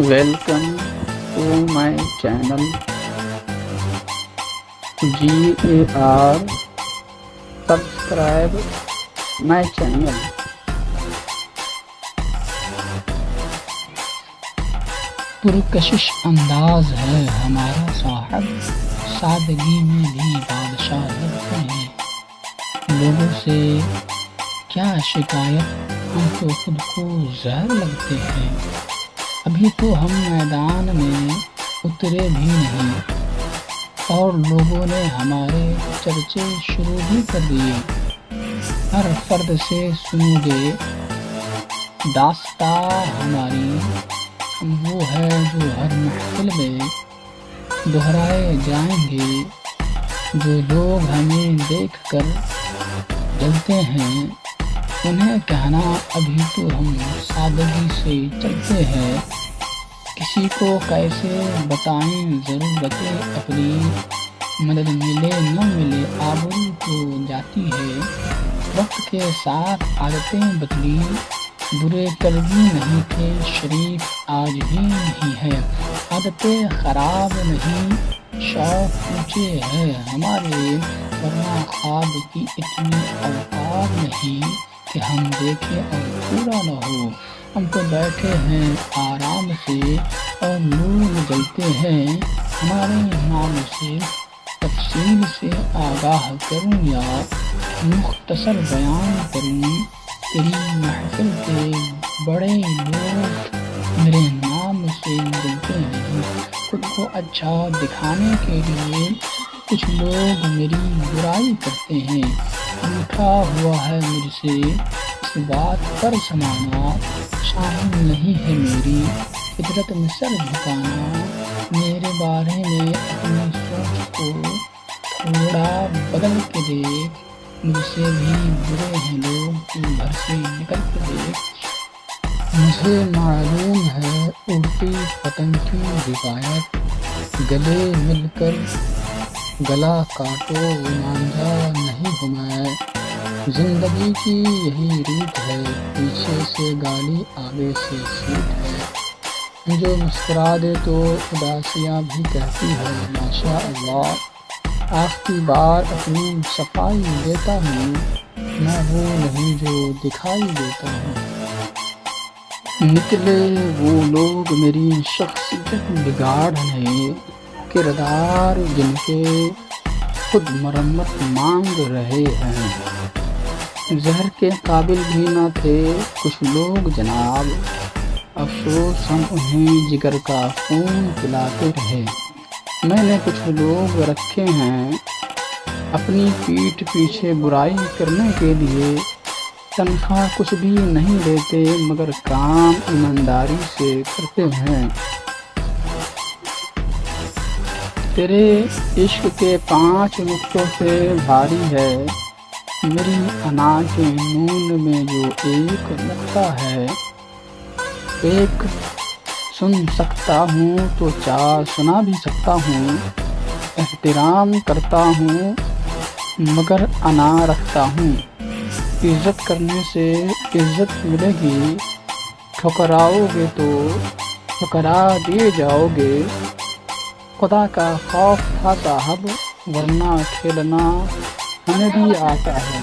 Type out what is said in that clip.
Welcome to my channel GAR. Subscribe my channel. پرکشش انداز ہے ہمارا صاحب، سادگی میں بھی بادشاہ لگتے ہیں۔ لوگوں سے کیا شکایت، ہم تو خود کو زہر لگتے ہیں۔ ابھی تو ہم میدان میں اترے بھی نہیں اور لوگوں نے ہمارے چرچے شروع بھی کر دیے۔ ہر فرد سے سنو گے داستاں ہماری، ہم وہ ہے جو ہر محفل میں دہرائے جائیں گے۔ جو لوگ ہمیں دیکھ کر جلتے ہیں انہیں کہنا ابھی تو ہم سادگی سے چلتے ہیں۔ کسی کو کیسے بتائیں ضرورتیں اپنی، مدد ملے نہ ملے آبرو تو جاتی ہے۔ وقت کے ساتھ عادتیں بدلی، برے کل بھی نہیں تھے، شریف آج بھی نہیں ہے۔ عادتیں خراب نہیں، شوق اونچے ہے ہمارے، ورنہ خواب کی اتنی اوقات نہیں کہ ہم دیکھیں اور پورا نہ ہو۔ ہم تو بیٹھے ہیں آرام سے اور نور جلتے ہیں ہمارے نام سے۔ تفصیل سے آگاہ کروں یا مختصر بیان کروں، تیری محفل کے بڑے لوگ میرے نام سے جلتے ہیں۔ خود کو اچھا دکھانے کے لیے کچھ لوگ میری برائی کرتے ہیں۔ روٹھا ہوا ہے مجھ سے اس بات پر زمانہ، شامل نہیں ہے میری فطرت میں سر جھکانا۔ میرے بارے میں اپنی سوچ کو تھوڑا بدل کے دیکھ، مجھ سے بھی برے ہیں لوگ، تو گھر سے نکل کے دیکھ۔ مجھے معلوم ہے اڑتی پتنگ کی روایت، گلے مل کر گلا کاٹو مانجھا نہیں ہوں میں۔ زندگی کی یہی ریت ہے، پیچھے سے گالی آگے سے سیٹ ہے۔ جو مسکرا دے تو اداسیاں بھی کہتی ہے ماشاء اللہ۔ آخری بار اپنی صفائی دیتا ہوں، میں وہ نہیں جو دکھائی دیتا ہوں۔ نکلے وہ لوگ میری شخصیت بگاڑنے، کردار جن کے خود مرمت مانگ رہے ہیں۔ زہر کے قابل بھی نہ تھے کچھ لوگ جناب، افسوس ہم انہیں جگر کا خون پلاتے رہے۔ میں نے کچھ لوگ رکھے ہیں اپنی پیٹھ پیچھے برائی کرنے کے لیے، تنخواہ کچھ بھی نہیں دیتے مگر کام ایمانداری سے کرتے ہیں۔ تیرے عشق کے 5 نقطوں سے بھاری ہے میری انا کے نون میں جو ایک نقطہ ہے۔ ایک سن سکتا ہوں تو 4 سنا بھی سکتا ہوں۔ احترام کرتا ہوں مگر انا رکھتا ہوں۔ عزت کرنے سے عزت ملے گی، ٹھکراؤ گے تو ٹھکرا دیے جاؤ گے۔ خدا کا خوف تھا صاحب، ورنہ کھیلنا ہمیں بھی آتا ہے۔